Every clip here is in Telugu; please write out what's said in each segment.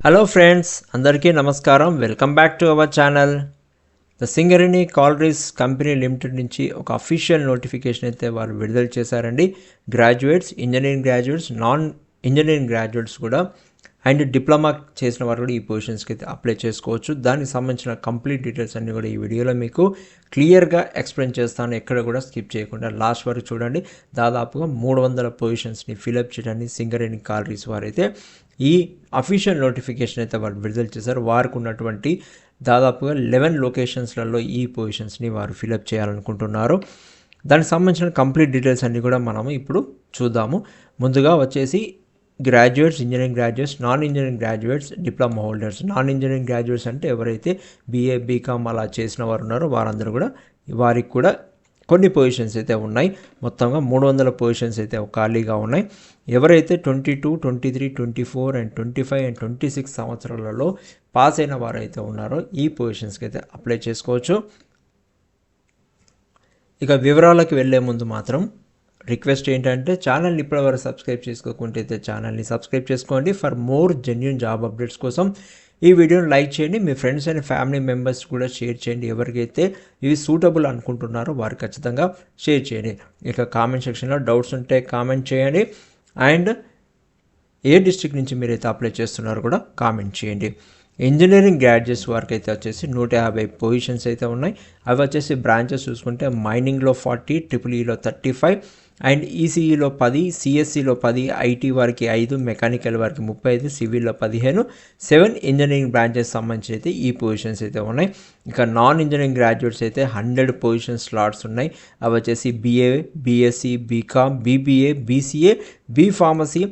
హలో ఫ్రెండ్స్, అందరికీ నమస్కారం. Welcome back to our channel. The Singareni Collieries Company Limited నుంచి ఒక అఫీషియల్ నోటిఫికేషన్ అయితే వారు విడుదల చేశారండి. Graduates, engineering graduates, non engineering graduates కూడా అండ్ డిప్లొమా చేసిన వారు కూడా ఈ పొజిషన్స్కి అయితే అప్లై చేసుకోవచ్చు. దానికి సంబంధించిన కంప్లీట్ డీటెయిల్స్ అన్నీ కూడా ఈ వీడియోలో మీకు క్లియర్గా ఎక్స్ప్లెయిన్ చేస్తాను. ఎక్కడ కూడా స్కిప్ చేయకుండా లాస్ట్ వరకు చూడండి. దాదాపుగా 300 పొజిషన్స్ని ఫిలప్ చేయడానికి సింగరేణి కాలరీస్ వారైతే ఈ అఫీషియల్ నోటిఫికేషన్ అయితే వారు విడుదల చేశారు. వారికి ఉన్నటువంటి దాదాపుగా 11 లొకేషన్స్లలో ఈ పొజిషన్స్ని వారు ఫిలప్ చేయాలనుకుంటున్నారు. దానికి సంబంధించిన కంప్లీట్ డీటెయిల్స్ అన్నీ కూడా మనము ఇప్పుడు చూద్దాము. ముందుగా వచ్చేసి graduates, engineering graduates, non engineering graduates, diploma holders. Non engineering graduates అంటే ఎవరైతే బీఏ, బీకామ్ అలా చేసిన వారు ఉన్నారో వారందరూ కూడా వారికి కూడా కొన్ని పొజిషన్స్ అయితే ఉన్నాయి. మొత్తంగా 300 పొజిషన్స్ అయితే ఖాళీగా ఉన్నాయి. ఎవరైతే 22, 23, 24 అండ్ 25 అండ్ 26 సంవత్సరాలలో పాస్ అయిన వారు అయితే ఉన్నారో ఈ పొజిషన్స్కి అయితే అప్లై చేసుకోవచ్చు. ఇక వివరాలకు వెళ్ళే ముందు మాత్రం రిక్వెస్ట్ ఏంటంటే ఛానల్ని ఇప్పటివరకు సబ్స్క్రైబ్ చేసుకోకుంటే అయితే ఛానల్ని సబ్స్క్రైబ్ చేసుకోండి. For more genuine job updates కోసం ఈ వీడియోని లైక్ చేయండి. మీ ఫ్రెండ్స్ అండ్ ఫ్యామిలీ మెంబర్స్ కూడా షేర్ చేయండి. ఎవరికైతే ఇవి సూటబుల్ అనుకుంటున్నారో వారు ఖచ్చితంగా షేర్ చేయండి. ఇక కామెంట్ సెక్షన్లో డౌట్స్ ఉంటే కామెంట్ చేయండి. అండ్ ఏ డిస్ట్రిక్ట్ నుంచి మీరైతే అప్లై చేస్తున్నారో కూడా కామెంట్ చేయండి. ఇంజనీరింగ్ గ్రాడ్యుయేట్స్ వారికి అయితే వచ్చేసి 150 పొజిషన్స్ అయితే ఉన్నాయి. అవి వచ్చేసి బ్రాంచెస్ చూసుకుంటే మైనింగ్లో 40, ట్రిపుల్-ఈలో 35 అండ్ ఈసీఈలో 10, సిఎస్సిలో 10, ఐటీ వారికి 5, మెకానికల్ వారికి 35, సివిల్లో 15, 7 ఇంజనీరింగ్ బ్రాంచెస్ సంబంధించి అయితే ఈ పొజిషన్స్ అయితే ఉన్నాయి. ఇక నాన్ ఇంజనీరింగ్ గ్రాడ్యుయేట్స్ అయితే 100 పొజిషన్ స్లాట్స్ ఉన్నాయి. అవి వచ్చేసి BA, BSc, BCom, BBA, BCA, B pharmacy,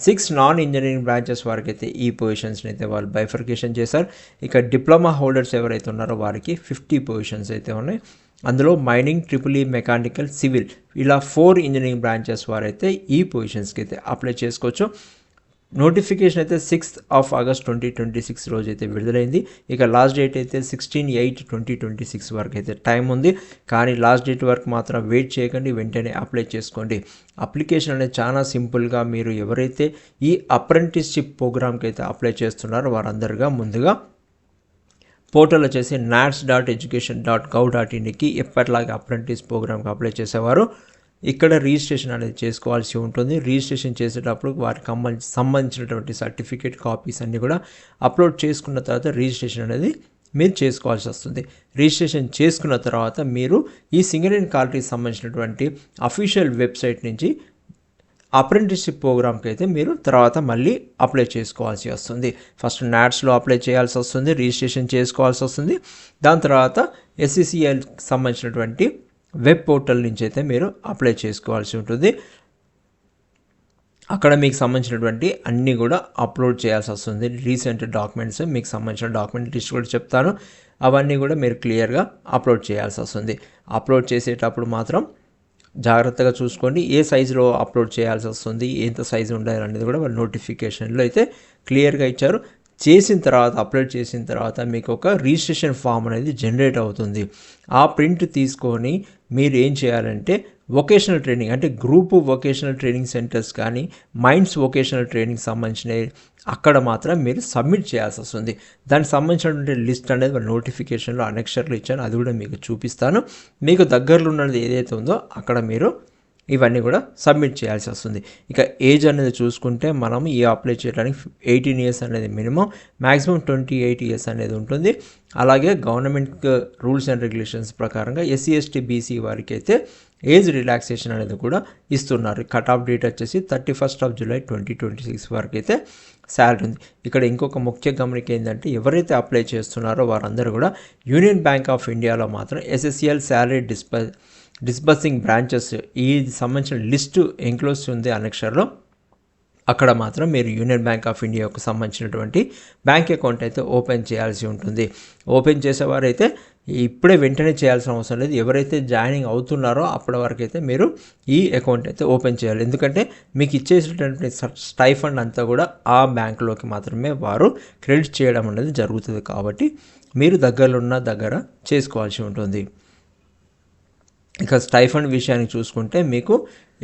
6 non engineering branches వారికి అయితే ఈ పొజిషన్స్ని అయితే వాళ్ళు బైఫర్కేషన్ చేశారు. ఇక డిప్లొమా హోల్డర్స్ ఎవరైతే ఉన్నారో వారికి 50 పొజిషన్స్ అయితే ఉన్నాయి. అందులో మైనింగ్, ట్రిపుల్-ఈ, మెకానికల్, సివిల్ ఇలా 4 ఇంజనీరింగ్ బ్రాంచెస్ వారైతే ఈ పొజిషన్స్కి అయితే అప్లై చేసుకోవచ్చు. నోటిఫికేషన్ అయితే 6th of August 2026 రోజు అయితే విడుదలైంది. ఇక లాస్ట్ డేట్ అయితే 16/8/2026 వరకు అయితే టైం ఉంది. కానీ లాస్ట్ డేట్ వరకు మాత్రం వెయిట్ చేయకండి, వెంటనే అప్లై చేసుకోండి. అప్లికేషన్ అనేది చాలా సింపుల్గా మీరు ఎవరైతే ఈ అప్రెంటిస్షిప్ ప్రోగ్రామ్కి అయితే అప్లై చేస్తున్నారో వారందరుగా ముందుగా పోర్టల్ వచ్చేసి nats.education.gov.inకి ఎప్పటిలాగా అప్రెంటిస్ ప్రోగ్రామ్కి అప్లై చేసేవారు ఇక్కడ రిజిస్ట్రేషన్ అనేది చేసుకోవాల్సి ఉంటుంది. రిజిస్ట్రేషన్ చేసేటప్పుడు వారికి సంబంధించినటువంటి సర్టిఫికేట్ కాపీస్ అన్నీ కూడా అప్లోడ్ చేసుకున్న తర్వాత రిజిస్ట్రేషన్ అనేది మీరు చేసుకోవాల్సి వస్తుంది. రిజిస్ట్రేషన్ చేసుకున్న తర్వాత మీరు ఈ సింగరేణి కాలరీకి సంబంధించినటువంటి అఫీషియల్ వెబ్సైట్ నుంచి అప్రెంటిస్షిప్ ప్రోగ్రామ్కి అయితే మీరు తర్వాత మళ్ళీ అప్లై చేసుకోవాల్సి వస్తుంది. ఫస్ట్ నాట్స్లో అప్లై చేయాల్సి వస్తుంది, రిజిస్ట్రేషన్ చేసుకోవాల్సి వస్తుంది. దాని తర్వాత ఎస్సీసీఎల్కి సంబంధించినటువంటి వెబ్ పోర్టల్ నుంచి అయితే మీరు అప్లై చేసుకోవాల్సి ఉంటుంది. అక్కడ మీకు సంబంధించినటువంటి అన్నీ కూడా అప్లోడ్ చేయాల్సి వస్తుంది. రీసెంట్ డాక్యుమెంట్స్, మీకు సంబంధించిన డాక్యుమెంట్ లిస్ట్ కూడా చెప్తాను, అవన్నీ కూడా మీరు క్లియర్గా అప్లోడ్ చేయాల్సి వస్తుంది. అప్లోడ్ చేసేటప్పుడు మాత్రం జాగ్రత్తగా చూసుకోండి. ఏ సైజులో అప్లోడ్ చేయాల్సి వస్తుంది, ఎంత సైజు ఉండాలి అనేది కూడా వాళ్ళ నోటిఫికేషన్లో అయితే క్లియర్గా ఇచ్చారు. చేసిన తర్వాత అప్లోడ్ చేసిన తర్వాత మీకు ఒక రిజిస్ట్రేషన్ ఫామ్ అనేది జనరేట్ అవుతుంది. ఆ ప్రింట్ తీసుకొని మీరు ఏం చేయాలంటే వొకేషనల్ ట్రైనింగ్ అంటే గ్రూప్ వొకేషనల్ ట్రైనింగ్ సెంటర్స్ కానీ మైండ్స్ వొకేషనల్ ట్రైనింగ్ సంబంధించినవి అక్కడ మాత్రం మీరు సబ్మిట్ చేయాల్సి వస్తుంది. దానికి సంబంధించినటువంటి లిస్ట్ అనేది నోటిఫికేషన్లో అనెక్షర్లో ఇచ్చాను, అది కూడా మీకు చూపిస్తాను. మీకు దగ్గరలో ఉన్నది ఏదైతే ఉందో అక్కడ మీరు ఇవన్నీ కూడా సబ్మిట్ చేయాల్సి వస్తుంది. ఇక ఏజ్ అనేది చూసుకుంటే మనం ఈ అప్లై చేయడానికి 18 years అనేది మినిమం, మ్యాక్సిమం 28 years అనేది ఉంటుంది. అలాగే గవర్నమెంట్ రూల్స్ అండ్ రెగ్యులేషన్స్ ప్రకారంగా ఎస్సీ, ఎస్టీ, బీసీ వారికి అయితే ఏజ్ రిలాక్సేషన్ అనేది కూడా ఇస్తున్నారు. కట్ ఆఫ్ డేట్ వచ్చేసి 31st of July 2026 వరకు అయితే శాలరీ ఉంది. ఇక్కడ ఇంకొక ముఖ్య గమనిక ఏంటంటే ఎవరైతే అప్లై చేస్తున్నారో వారందరూ కూడా యూనియన్ బ్యాంక్ ఆఫ్ ఇండియాలో మాత్రం ఎస్ఎస్సిఎల్ శాలరీ డిస్బర్సింగ్ బ్రాంచెస్ ఈ సంబంధించిన లిస్టు ఎంక్లోజ్ ఉంది అనెక్షర్లో. అక్కడ మాత్రం మీరు యూనియన్ బ్యాంక్ ఆఫ్ ఇండియాకు సంబంధించినటువంటి బ్యాంక్ అకౌంట్ అయితే ఓపెన్ చేయాల్సి ఉంటుంది. ఓపెన్ చేసేవారైతే ఇప్పుడే వెంటనే చేయాల్సిన అవసరం లేదు. ఎవరైతే జాయినింగ్ అవుతున్నారో అప్పటి వరకు అయితే మీరు ఈ అకౌంట్ అయితే ఓపెన్ చేయాలి. ఎందుకంటే మీకు ఇచ్చేసినటువంటి స్టైఫండ్ అంతా కూడా ఆ బ్యాంకులోకి మాత్రమే వారు క్రెడిట్ చేయడం అనేది జరుగుతుంది. కాబట్టి మీరు దగ్గర చేసుకోవాల్సి ఉంటుంది. ఇక స్టైఫండ్ విషయానికి చూసుకుంటే మీకు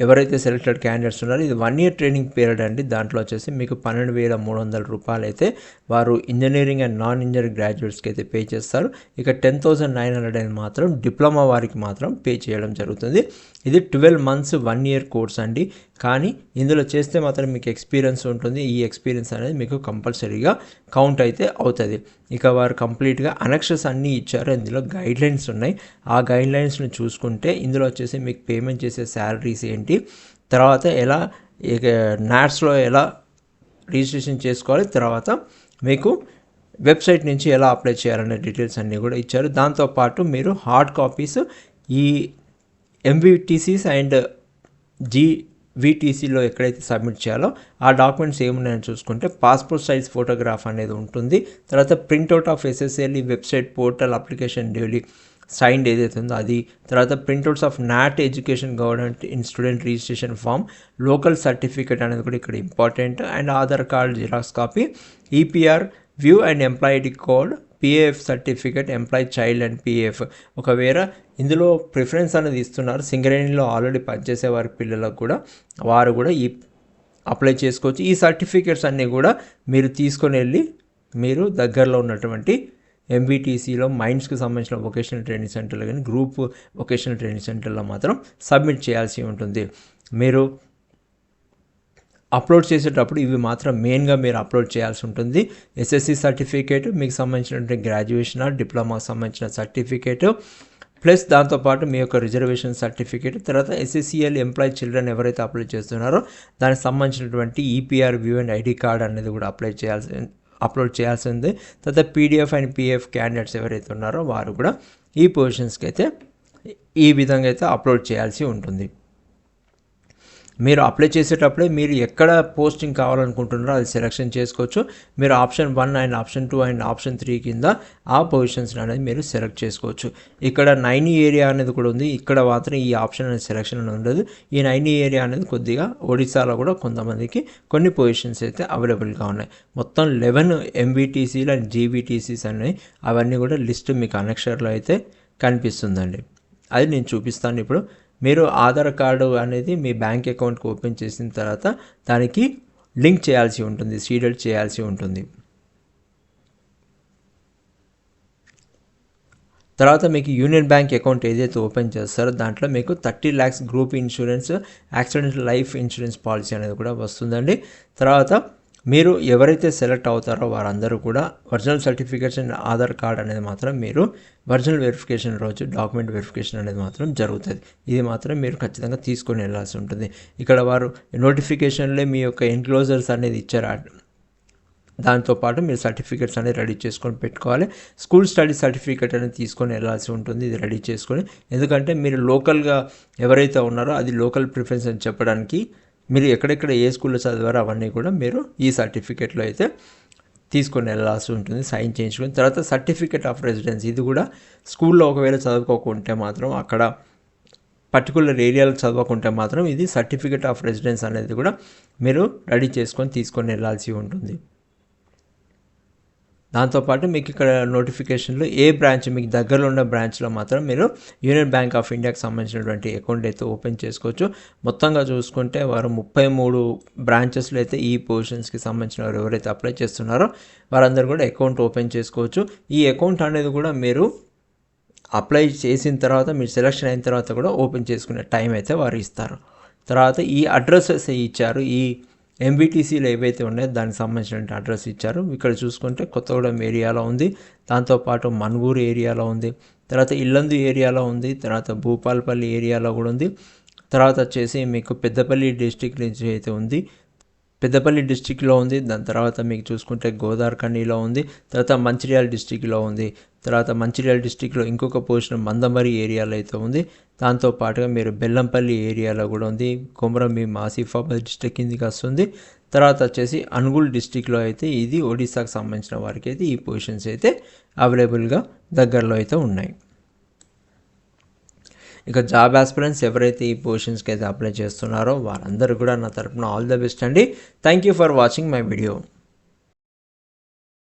ఎవరైతే సెలెక్టెడ్ క్యాండిడేట్స్ ఉన్నారో ఇది 1 year ట్రైనింగ్ పీరియడ్ అండి. దాంట్లో వచ్చేసి మీకు 12,300 రూపాయలు అయితే వారు ఇంజనీరింగ్ అండ్ నాన్ ఇంజనీరింగ్ గ్రాడ్యుయేట్స్కి అయితే పే చేస్తారు. ఇక 10,900 అనేది మాత్రం డిప్లొమా వారికి మాత్రం పే చేయడం జరుగుతుంది. ఇది 12 months 1 year కోర్స్ అండి. కానీ ఇందులో చేస్తే మాత్రం మీకు ఎక్స్పీరియన్స్ ఉంటుంది. ఈ ఎక్స్పీరియన్స్ అనేది మీకు కంపల్సరీగా కౌంట్ అయితే అవుతుంది. ఇక వారు కంప్లీట్గా అనెక్షర్స్ అన్నీ ఇచ్చారు. ఇందులో గైడ్లైన్స్ ఉన్నాయి. ఆ గైడ్లైన్స్ని చూసుకుంటే ఇందులో వచ్చేసి మీకు పేమెంట్ చేసే శాలరీస్ ఏంటి, తర్వాత ఎలా నాట్స్లో ఎలా రిజిస్ట్రేషన్ చేసుకోవాలి, తర్వాత మీకు వెబ్సైట్ నుంచి ఎలా అప్లై చేయాలనే డీటెయిల్స్ అన్నీ కూడా ఇచ్చారు. దాంతోపాటు మీరు హార్డ్ కాపీస్ ఈ ఎంవిటీసీస్ అండ్ జీవీటీసీలో ఎక్కడైతే సబ్మిట్ చేయాలో ఆ డాక్యుమెంట్స్ ఏమున్నాయని చూసుకుంటే పాస్పోర్ట్ సైజ్ ఫోటోగ్రాఫ్ అనేది ఉంటుంది. తర్వాత printout of SSLE website portal application duly signed ఏదైతే ఉందో అది, తర్వాత printouts of not education government in student registration form, local certificate అనేది కూడా ఇక్కడ important, and Aadhaar card xerox copy, EPR view and ఎంప్లాయిటీ code, PAF certificate, employee child and PAF. ఒకవేళ ఇందులో ప్రిఫరెన్స్ అనేది ఇస్తున్నారు సింగరేణిలో ఆల్రెడీ పనిచేసే వారి పిల్లలకు కూడా, వారు కూడా ఈ అప్లై చేసుకోవచ్చు. ఈ సర్టిఫికేట్స్ అన్నీ కూడా మీరు తీసుకొని వెళ్ళి మీరు దగ్గరలో ఉన్నటువంటి ఎంబీటీసీలో మైండ్స్కి సంబంధించిన వొకేషనల్ ట్రైనింగ్ సెంటర్లో కానీ గ్రూప్ వొకేషనల్ ట్రైనింగ్ సెంటర్లో మాత్రం సబ్మిట్ చేయాల్సి ఉంటుంది. మీరు అప్లోడ్ చేసేటప్పుడు ఇవి మాత్రం మెయిన్గా మీరు అప్లోడ్ చేయాల్సి ఉంటుంది. ఎస్ఎస్సి సర్టిఫికేట్, మీకు సంబంధించినటువంటి గ్రాడ్యుయేషన్ డిప్లొమాకి సంబంధించిన సర్టిఫికేట్, ప్లస్ దాంతోపాటు మీ యొక్క రిజర్వేషన్ సర్టిఫికేట్, తర్వాత ఎస్ఎస్సిఎల్ ఎంప్లాయీ చిల్డ్రన్ ఎవరైతే అప్లై చేస్తున్నారో దానికి సంబంధించినటువంటి EPR view and ID card అనేది కూడా అప్లోడ్ చేయాల్సింది. తర్వాత పీడిఎఫ్ అండ్ పిఎఫ్ క్యాండిడేట్స్ ఎవరైతే ఉన్నారో వారు కూడా ఈ పొజిషన్స్కి అయితే ఈ విధంగా అయితే అప్లోడ్ చేయాల్సి ఉంటుంది. మీరు అప్లై చేసేటప్పుడే మీరు ఎక్కడ పోస్టింగ్ కావాలనుకుంటున్నారో అది సెలెక్షన్ చేసుకోవచ్చు. మీరు option 1 and option 2 and option 3 కింద ఆ పొజిషన్స్ అనేది మీరు సెలెక్ట్ చేసుకోవచ్చు. ఇక్కడ 9 ఏరియా అనేది కూడా ఉంది. ఇక్కడ మాత్రం ఈ ఆప్షన్ అనేది సెలెక్షన్ ఉండదు. ఈ 9 ఏరియా అనేది కొద్దిగా ఒడిశాలో కూడా కొంతమందికి కొన్ని పొజిషన్స్ అయితే అవైలబుల్గా ఉన్నాయి. మొత్తం 11 ఎంబీటీసీలు అండ్ జీబీటీసీస్ అనేవి అవన్నీ కూడా లిస్ట్ మీకు అనెక్షర్లో అయితే కనిపిస్తుందండి. అది నేను చూపిస్తాను ఇప్పుడు. మీరు ఆధార్ కార్డు అనేది మీ బ్యాంక్ అకౌంట్కి ఓపెన్ చేసిన తర్వాత దానికి లింక్ చేయాల్సి ఉంటుంది, సీడెడ్ చేయాల్సి ఉంటుంది. తర్వాత మీకు యూనియన్ బ్యాంక్ అకౌంట్ ఏదైతే ఓపెన్ చేస్తారో దాంట్లో మీకు 30 lakhs group insurance, accidental life insurance policy అనేది కూడా వస్తుందండి. తర్వాత మీరు ఎవరైతే సెలెక్ట్ అవుతారో వారందరూ కూడా original certificates and Aadhaar card అనేది మాత్రం మీరు ఒరిజినల్ వెరిఫికేషన్ రోజు డాక్యుమెంట్ వెరిఫికేషన్ అనేది మాత్రం జరుగుతుంది. ఇది మాత్రం మీరు ఖచ్చితంగా తీసుకొని వెళ్ళాల్సి ఉంటుంది. ఇక్కడ వారు నోటిఫికేషన్లో మీ యొక్క ఎన్క్లోజర్స్ అనేది ఇచ్చారు. దాంతోపాటు మీరు సర్టిఫికేట్స్ అనేది రెడీ చేసుకొని పెట్టుకోవాలి. స్కూల్ స్టడీ సర్టిఫికేట్ అనేది తీసుకొని వెళ్ళాల్సి ఉంటుంది. ఇది రెడీ చేసుకొని, ఎందుకంటే మీరు లోకల్గా ఎవరైతే ఉన్నారో అది లోకల్ ప్రిఫరెన్స్ అని చెప్పడానికి మీరు ఎక్కడెక్కడ ఏ స్కూల్లో చదివారో అవన్నీ కూడా మీరు ఈ సర్టిఫికేట్లో అయితే తీసుకొని వెళ్ళాల్సి ఉంటుంది, సైన్ చేయించుకొని. తర్వాత సర్టిఫికేట్ ఆఫ్ రెసిడెన్స్, ఇది కూడా స్కూల్లో ఒకవేళ చదువుకోకుంటే మాత్రం అక్కడ పర్టికులర్ ఏరియాలో చదవకుంటే మాత్రం ఇది సర్టిఫికేట్ ఆఫ్ రెసిడెన్స్ అనేది కూడా మీరు రెడీ చేసుకొని తీసుకొని వెళ్ళాల్సి ఉంటుంది. దాంతోపాటు మీకు ఇక్కడ నోటిఫికేషన్లో ఏ బ్రాంచ్ మీకు దగ్గరలో ఉన్న బ్రాంచ్లో మాత్రం మీరు యూనియన్ బ్యాంక్ ఆఫ్ ఇండియాకి సంబంధించినటువంటి అకౌంట్ అయితే ఓపెన్ చేసుకోవచ్చు. మొత్తంగా చూసుకుంటే వారు 33 బ్రాంచెస్లో అయితే ఈ పొజిషన్స్కి సంబంధించిన వారు ఎవరైతే అప్లై చేస్తున్నారో వారందరూ కూడా అకౌంట్ ఓపెన్ చేసుకోవచ్చు. ఈ అకౌంట్ అనేది కూడా మీరు అప్లై చేసిన తర్వాత మీరు సెలెక్షన్ అయిన తర్వాత కూడా ఓపెన్ చేసుకునే టైం అయితే వారు ఇస్తారు. తర్వాత ఈ అడ్రసెస్ ఇచ్చారు, ఈ ఎంబీటీసీలు ఏవైతే ఉన్నాయో దానికి సంబంధించిన అడ్రస్ ఇచ్చారు. ఇక్కడ చూసుకుంటే కొత్తగూడెం ఏరియాలో ఉంది, దాంతోపాటు మన్గూరు ఏరియాలో ఉంది, తర్వాత ఇల్లందు ఏరియాలో ఉంది, తర్వాత భూపాలపల్లి ఏరియాలో కూడా ఉంది, తర్వాత వచ్చేసి మీకు పెద్దపల్లి డిస్టిక్ నుంచి అయితే ఉంది, పెద్దపల్లి డిస్టిక్లో ఉంది. దాని తర్వాత మీకు చూసుకుంటే గోదావరిఖనిలో ఉంది, తర్వాత మంచిర్యాల డిస్టిక్లో ఉంది, తర్వాత మంచిర్యాల డిస్టిక్లో ఇంకొక పొజిషన్ మందమరి ఏరియాలో అయితే ఉంది. దాంతోపాటుగా మీరు బెల్లంపల్లి ఏరియాలో కూడా ఉంది, కొమరంభీం ఆసిఫాబాద్ డిస్టిక్ కిందికి వస్తుంది. తర్వాత వచ్చేసి అనుగుల్ డిస్టిక్లో అయితే ఇది ఒడిశాకు సంబంధించిన వారికి అయితే ఈ పొజిషన్స్ అయితే అవైలబుల్గా దగ్గరలో అయితే ఉన్నాయి. ఇక జాబ్ ఆస్పిరెంట్స్ ఎవరైతే ఈ పొజిషన్స్కి అయితే అప్లై చేస్తున్నారో వారందరూ కూడా నా తరపున ఆల్ ద బెస్ట్ అండి. Thank you for watching my video.